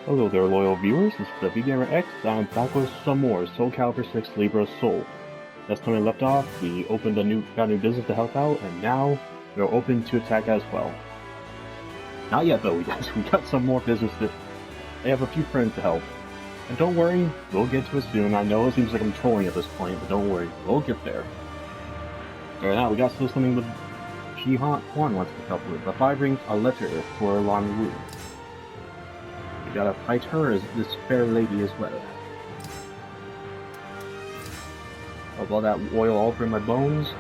Hello there, loyal viewers. This is the Gamer X. I'm back with some more SoulCalibur 6 Libra Soul. Last time we left off, we got a new business to help out, and now we're open to attack as well. Not yet though, we got some more business that I have a few friends to help. And don't worry, we'll get to it soon. I know it seems like I'm trolling at this point, but don't worry, we'll get there. Alright, now we got still something with Jihan Huan wants to help with. The 5 rings a letter for Lan Wu. We gotta fight her as this fair lady as well. Of all that oil all over my bones,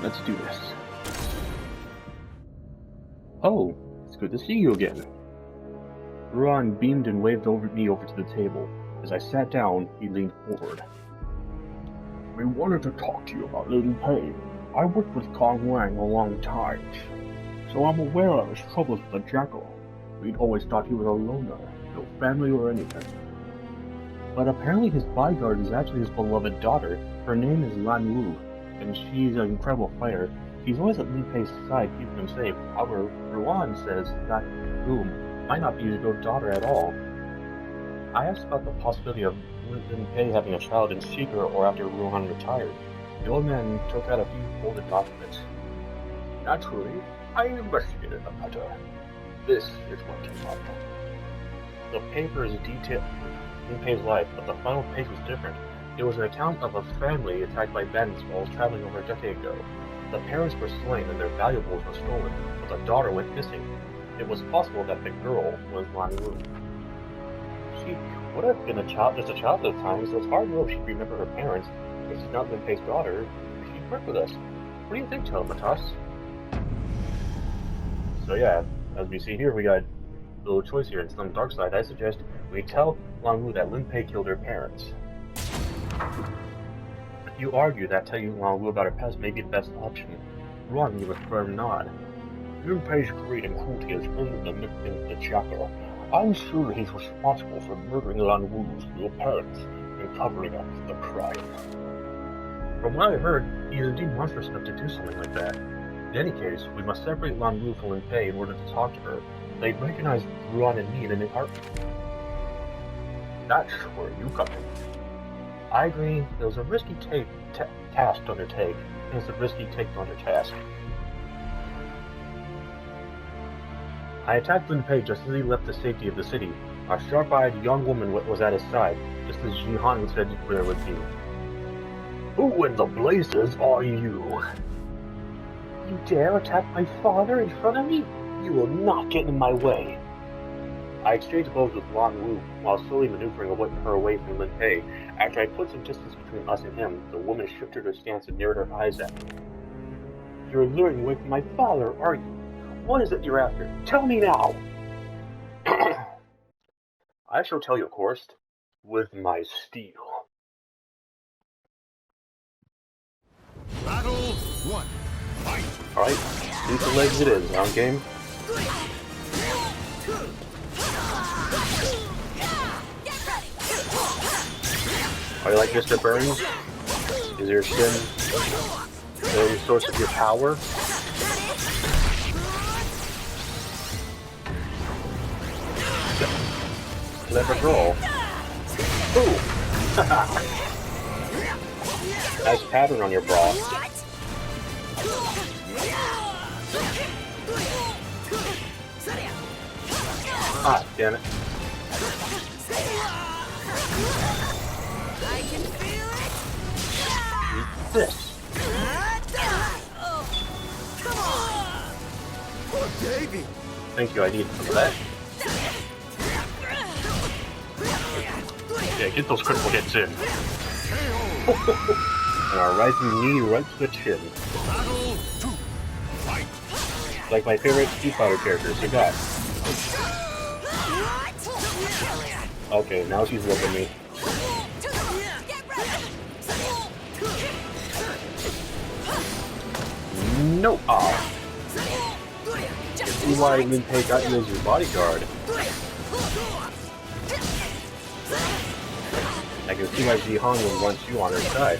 let's do this. Oh, it's good to see you again. Ruan beamed and waved me over to the table. As I sat down, he leaned forward. We wanted to talk to you about Lin Pei. I worked with Kong Wang a long time, so I'm aware of his troubles with the Jackal. We'd always thought he was a loner, no family or anything. But apparently his bodyguard is actually his beloved daughter. Her name is Lan Wu, and she's an incredible fighter. She's always at Lin Pei's side, keeping him safe. However, Ruan says that Boom might not be his real daughter at all. I asked about the possibility of Lin Pei having a child in secret or after Ruan retired. The old man took out a few folded documents. Naturally, I investigated the matter. This is what came up. The papers detailed Lin Pei's life, but the final page was different. It was an account of a family attacked by bandits while traveling over a decade ago. The parents were slain and their valuables were stolen, but the daughter went missing. It was possible that the girl was Lan Wu. She would have been just a child at the time, so it's hard to know if she'd remember her parents. If she's not Lin Pei's daughter, she'd work with us. What do you think, Telematas? So yeah, as we see here, we got a little choice here. It's on the dark side. I suggest we tell Lan Wu that Lin Pei killed her parents. If you argue that telling Lan Wu about her past may be the best option, Ruan gave a firm nod. Lin Pei's greed and cruelty has earned him the nickname the Jackal. I'm sure he's responsible for murdering Lan Wu's real parents and covering up the crime. From what I heard, he is indeed monstrous enough to do something like that. In any case, we must separate Lan Wu from Lin Pei in order to talk to her. They'd recognize Ruan and me in an heartbeat. That's where you come in. I agree, it was a risky task to undertake, and it's a risky take to undertask. I attacked Lin Pei just as he left the safety of the city. A sharp-eyed young woman was at his side, just as Jihan said there would be. Who in the blazes are you? You dare attack my father in front of me? You will not get in my way. I exchanged blows with Lan Wu while slowly maneuvering her away from Lin Pei. After I put some distance between us and him, the woman shifted her stance and narrowed her eyes at me. You're luring away from my father, are you? What is it you're after? Tell me now! I shall tell you, of course, with my steel. Battle 1. Fight! Alright, lethal legs it is, round game. Are you like Mr. Burns? Is your skin the source of your power? Clever girl. Ooh! Nice pattern on your bra. Ah, damn it. I can feel it. Eat this. Come on. Poor Davy! Thank you, I need some of that. Yeah, get those critical hits in. And a rising knee right to the chin. Battle 2. Fight! Like my favorite Street Fighter characters, you got. Okay, now she's looking at me. No! Aw. See why Lin Pei got you as your bodyguard. I can see why Jihan would want you on her side.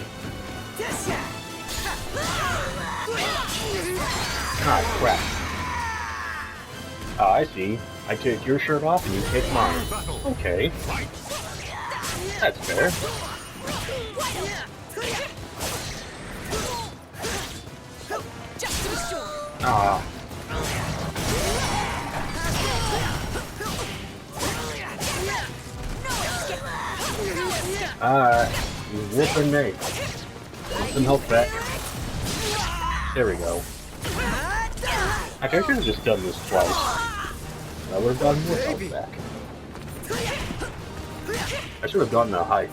Ah, crap. Ah, I see. I take your shirt off and you take mine. Okay, Fight! that's fair. Just to be sure. Ah, you whooping me. Get some health back. There we go. I should have just done this twice. I would have gotten more health back. I should have gotten a high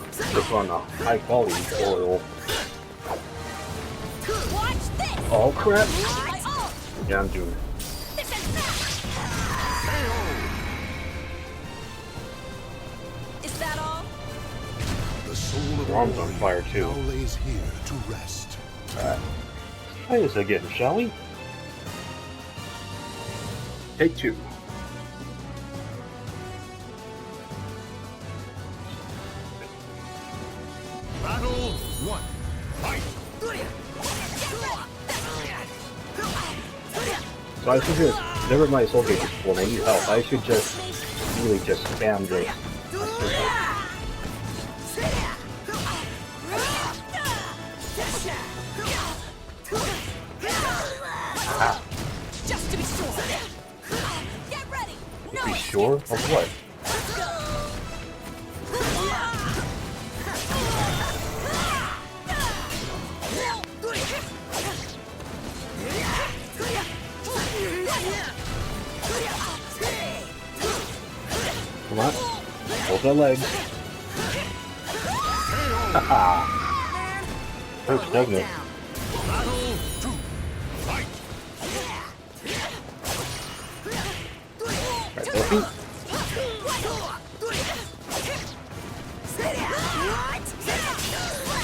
quality oil. Watch this. Oh crap! My ult. Yeah, I'm doing it. This is that. Is that all? The soul of Your arm's on fire too. now lays here to rest. Alright. Let's try this again, shall we? Take two. Battle 1. Fight! So I should just, whenever my soul gauge is full and I need help, I should just really just spam this. Ah, Just to be sure. Get ready. No be escape. sure of what? Let's go. Come on. Both the legs. Haha. Hurts, doesn't it? Battle 2. Fight! Right, both feet.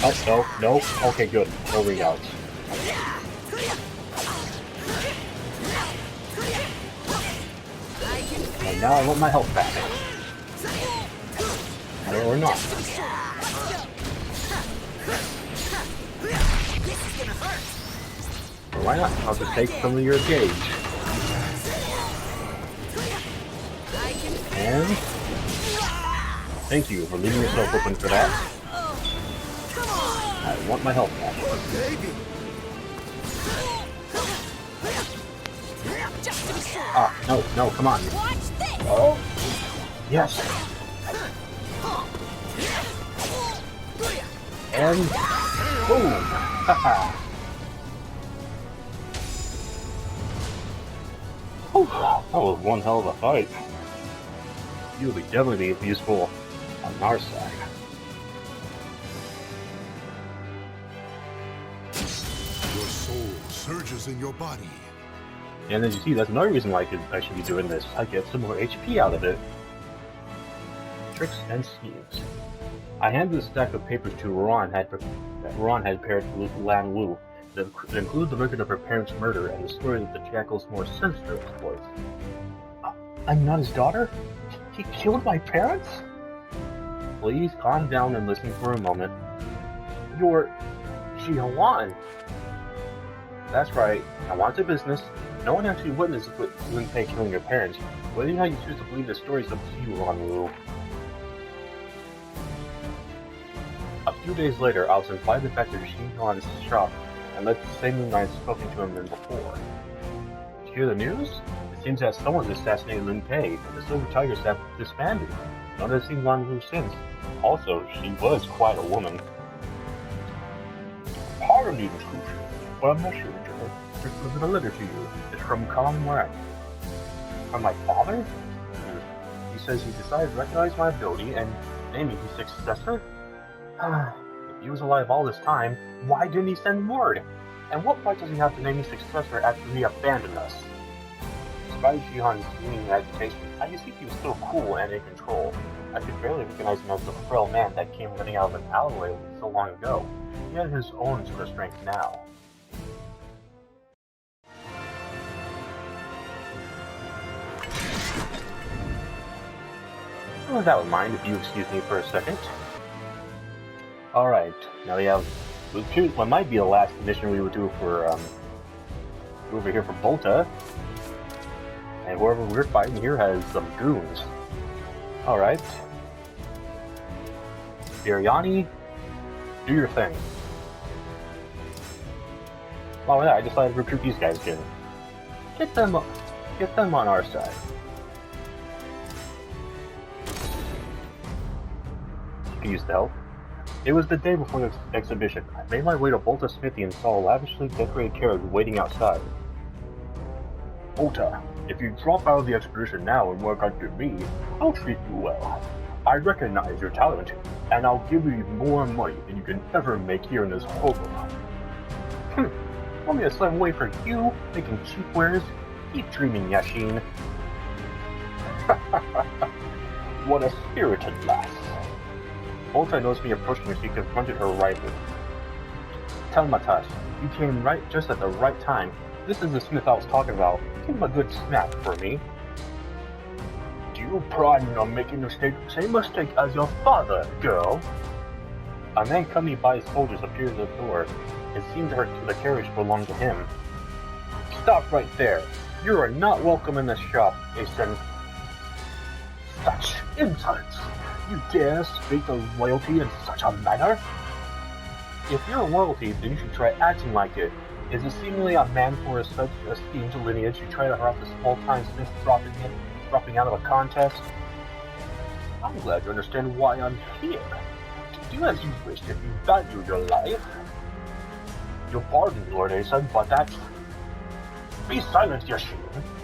Oh, no, no. Okay, good. No readouts. And now I want my health back. Or not. Or why not? I'll just take some of your gauge. And thank you for leaving yourself open for that. I want my health back. Baby! Just to be sure. Ah, no, no, come on. Watch this. Oh, yes. And boom! Haha. Whew, that was one hell of a fight. You'll be definitely be useful on our side. Your soul surges in your body. And as you see, that's another reason why I should be doing this. I get some more HP out of it. Tricks and schemes. I handed a stack of papers to Ron that Ron had prepared for Lan Wu that include the record of her parents' murder and the story that the Jackal's more sinister exploits. I'm not his daughter? He killed my parents? Please calm down and listen for a moment. You're Jiawan. That's right, I want the business. No one actually witnessed Lin Pei killing your parents. Whether or not you choose to believe the story is up to you, Ron Wu. A few days later, I was invited back to Xinhuan's shop and let the same moon I had spoken to him than before. Did you hear the news? It seems that someone's assassinated Lin Pei, and the Silver Tigers have disbanded. No one has seen Lan Wu since. Also, she was quite a woman. Pardon me, intrusion, but a message with a letter to you. It's from Kong Wang. From my father? He says he decided to recognize my ability and name me his successor? If he was alive all this time, why didn't he send word? And what right does he have to name me successor after he abandoned us? Despite Jihan's seeming agitation, I could see he was still cool and in control. I could barely recognize him as the frail man that came running out of an alleyway so long ago. He had his own sort of strength now. With that in mind, if you excuse me for a second. Alright, now we have what might be the last mission we would do for over here for Volta. And whoever we're fighting here has some goons. Alright. Biryani, do your thing. Oh yeah, I decided to recruit these guys again. Get them on our side. You can use the help. It was the day before the exhibition. I made my way to Volta's smithy and saw a lavishly decorated carriage waiting outside. Volta, if you drop out of the expedition now and work under me, I'll treat you well. I recognize your talent, and I'll give you more money than you can ever make here in this hovel. Want me to slam away for you, making cheap wares? Keep dreaming, Yashin. What a spirited lass. Volta noticed me approaching as she confronted her rival. Tell Matas, you came right just at the right time. This is the smith I was talking about. Give him a good snap for me. Do you plan on making the same mistake as your father, girl? A man accompanied by his soldiers appeared at the door. It seemed to her the carriage belonged to him. Stop right there. You are not welcome in this shop, Asen. Such insolence! You dare speak of royalty in such a manner? If you're royalty, then you should try acting like it. Is it seemingly a man for such esteemed lineage you try to harass a small-time smith dropping out of a contest? I'm glad you understand why I'm here. Do as you wish if you value your life. Your pardon, Lord Asen, but that's... Be silent, Yashin.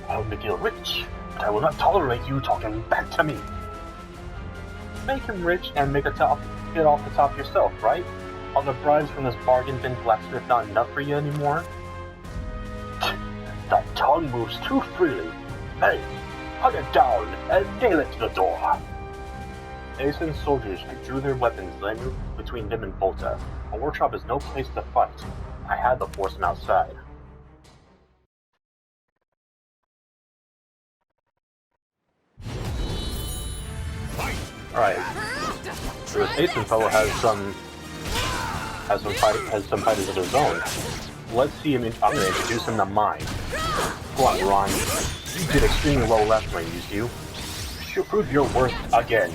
I'll make you rich, but I will not tolerate you talking back to me. Make him rich and make get off the top yourself, right? Are the bribes from this bargain bin blacksmith not enough for you anymore? That tongue moves too freely. Hey, hug it down and nail it to the door. Asen's soldiers drew their weapons, laying between them and Volta. A workshop is no place to fight. I had to force him outside. Alright. So this Asen fellow has some fighters of his own. Let's see him. I'm gonna introduce him to mine. Go on, Ron. You did extremely well last time I used you. You'll prove your worth again.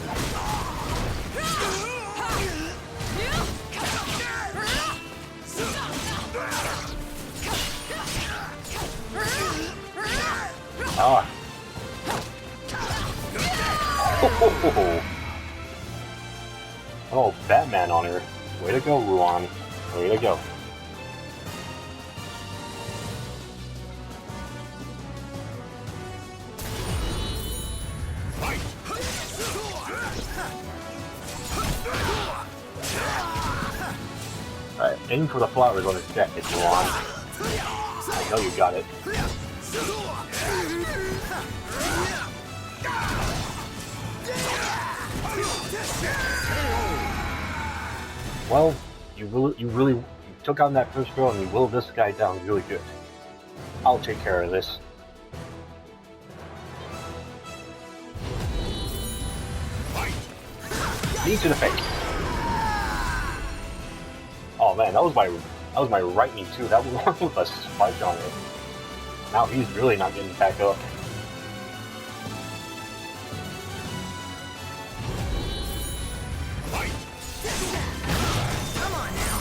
Ah. Oh, Batman on her. Way to go, Ruan. Way to go. Alright, aim for the flowers on his deck, Ruan. I know you got it. Well, you really took on that first girl and you willed this guy down really good. I'll take care of this. Knee to the face. Oh man, that was my right knee too. That was with a spike on it. Now he's really not getting back up.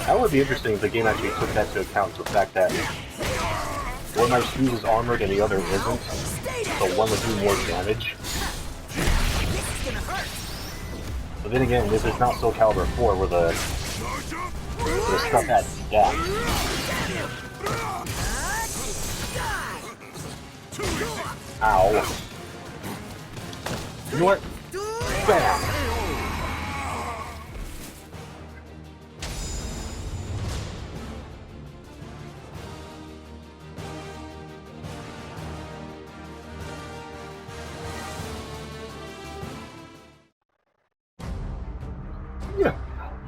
That would be interesting if the game actually took that into account, the fact that one of my shoes is armored and the other isn't, so one would do more damage. But then again, this is not SoulCalibur 4 where the stuff had stats. Ow. You know what? Bam!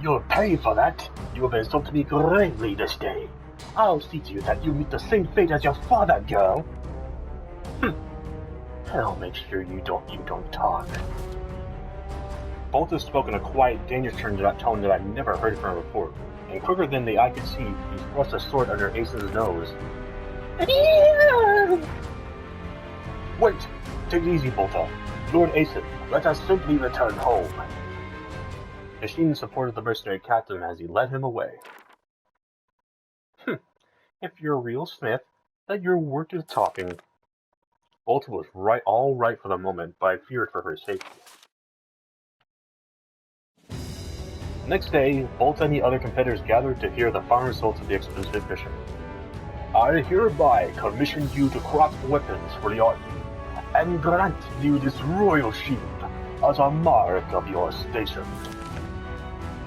You'll pay for that. You have insulted me gravely this day. I'll see to you that you meet the same fate as your father, girl. I'll make sure you don't talk. Both have spoken a quiet, dangerous tone that I've never heard from her before. And quicker than the eye could see, he thrust a sword under Asen's nose. Wait! Take it easy, Bolta. Lord Asen, let us simply return home. Yashin supported the mercenary captain as he led him away. If you're a real smith, then your work is talking. Bolta was all right for the moment, but I feared for her safety. The next day, Bolta and the other competitors gathered to hear the final results of the expedition. I hereby commission you to craft weapons for the army, and grant you this royal shield as a mark of your station.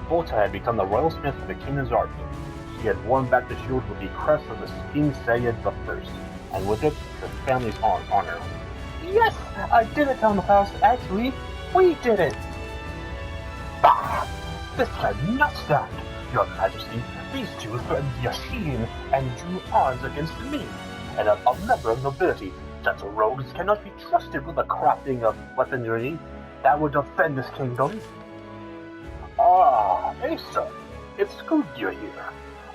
Bolta had become the royal smith of the kingdom's army. He had worn back the shield with the crest of the King Sayed I, and with it, the family's honor. Yes, I did it, Town House. Actually, we did it. Bah! This cannot stand, Your Majesty. These two threatened Yashin and drew arms against me, and a member of nobility. Gentle rogues cannot be trusted with the crafting of weaponry that would defend this kingdom. Ah, Asa, it's good you're here.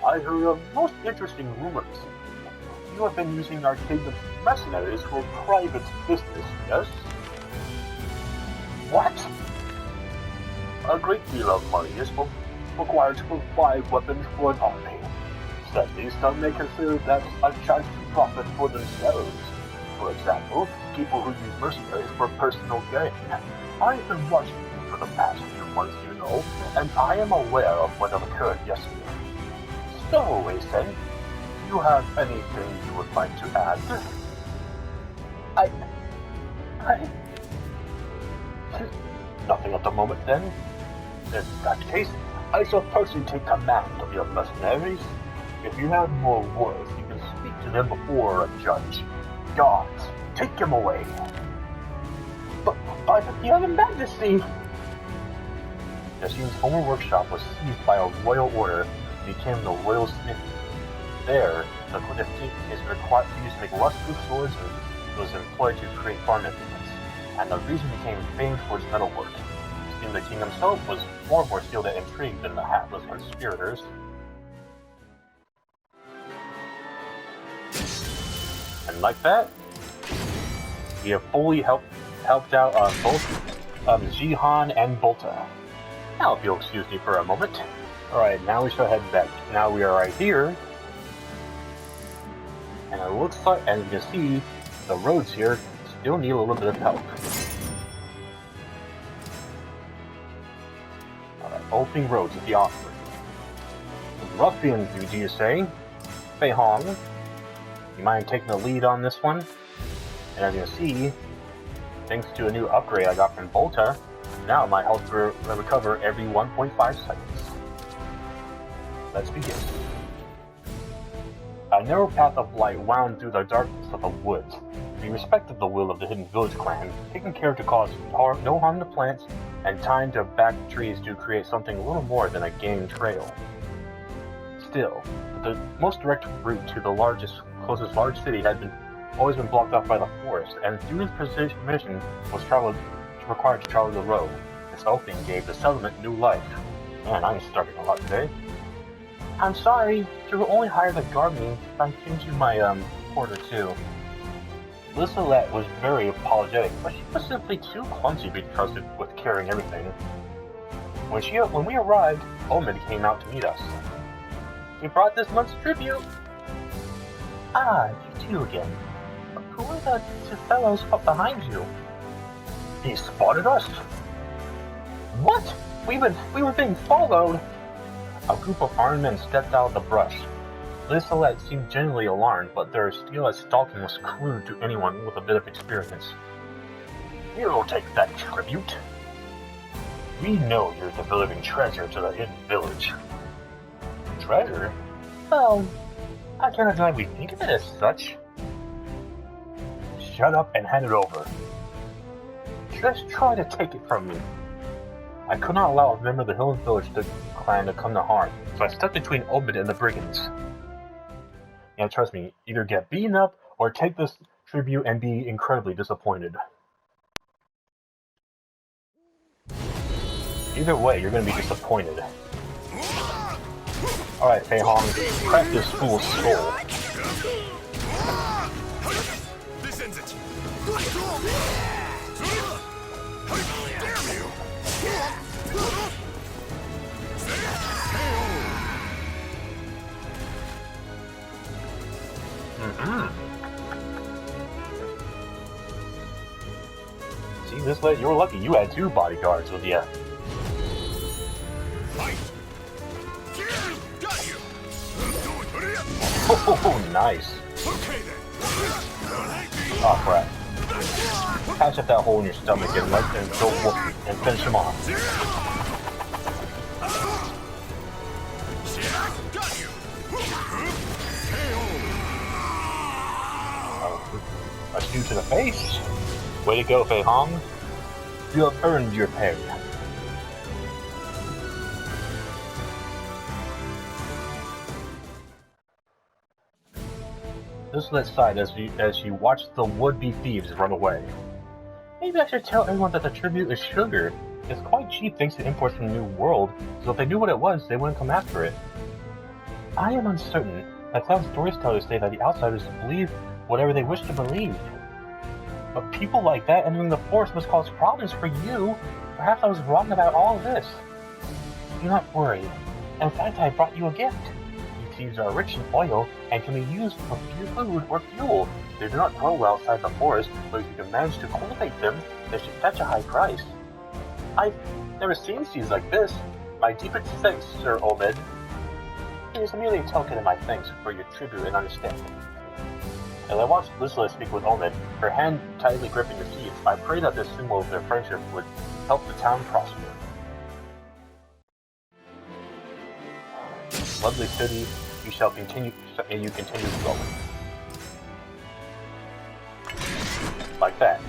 I heard of most interesting rumors. You have been using our kingdom's mercenaries for private business, yes? What? A great deal of money is required to provide weapons for an army. Sadly, some may consider that a chance to profit for themselves. For example, people who use mercenaries for personal gain. I've been watching you for the past few months, you know, and I am aware of what occurred yesterday. So, Asen, do you have anything you would like to add? Nothing at the moment, then? In that case, I shall personally take command of your mercenaries. If you have more words, you can speak to them before a judge. Guards, take him away. But Your Majesty! Yashin's former workshop was seized by a royal order and became the royal smithy. There, the qualification is required to use to make rust-proof swords and was employed to create farm implements, and the region became famed for its metalwork. It seemed the king himself was far more skilled at intrigue than the hapless conspirators. And like that, we have fully helped out both Jihan and Bolta. Now, if you'll excuse me for a moment. Alright, now we shall head back. Now we are right here. And it looks like, as you can see, the roads here still need a little bit of help. Alright, opening roads at the offering. Ruffians, do you say? Fei Hong, you mind taking the lead on this one? And as you can see, thanks to a new upgrade I got from Bolta, now my health will recover every 1.5 seconds. Let's begin. A narrow path of light wound through the darkness of the woods. We respected the will of the Hidden Village clan, taking care to cause no harm to plants and tying to back trees to create something a little more than a game trail. Still, the most direct route to the closest large city had always been blocked off by the forest, and Dune's permission was required to travel the road. This opening gave the settlement new life. Man, I'm starting a lot today. I'm sorry, you will only hire the gardening if I came to my quarter too. Lissalette was very apologetic, but she was simply too clumsy to be trusted with carrying everything. When we arrived, Omid came out to meet us. He brought this month's tribute. Ah, you two again. Who are the two fellows up behind you? He spotted us. What? We were being followed. A group of armed men stepped out of the brush. Lissalette seemed genuinely alarmed, but their skill at stalking was crude to anyone with a bit of experience. You'll take that tribute. We know you're delivering treasure to the Hidden Village. Treasure? Well, I cannot deny we think of it as such. Shut up and hand it over. Just try to take it from me. I could not allow a member of the Hidden Village clan to come to harm, so I stepped between Obed and the brigands. And trust me, either get beaten up or take this tribute and be incredibly disappointed. Either way, you're going to be disappointed. Alright, Fei Hong, crack this fool's skull. This ends it. See, this late, you were lucky. You had 2 bodyguards with you. Fight! Got you! Oh, nice. Okay then. Oh crap. Patch up that hole in your stomach and let them go and finish him off. Got you! A shoe to the face. Way to go, Fei Hong. You have earned your pay. Lislet sighed as she watched the would-be thieves run away. Maybe I should tell everyone that the tribute is sugar. It's quite cheap thanks to imports from the New World, so if they knew what it was, they wouldn't come after it. I am uncertain. My clown storytellers say that the outsiders believe whatever they wish to believe. But people like that entering the forest must cause problems for you. Perhaps I was wrong about all of this. Do not worry. In fact, I brought you a gift. These seeds are rich in oil and can be used for food or fuel. They do not grow well outside the forest, but if you can manage to cultivate them, they should fetch a high price. I've never seen seeds like this. My deepest thanks, Sir Omid. It is merely a token of my thanks for your tribute and understanding. As I watched Lisla speak with Omid, her hand tightly gripping the seeds, I pray that this symbol of their friendship would help the town prosper. Lovely city, you shall continue, and you continue growing. Like that.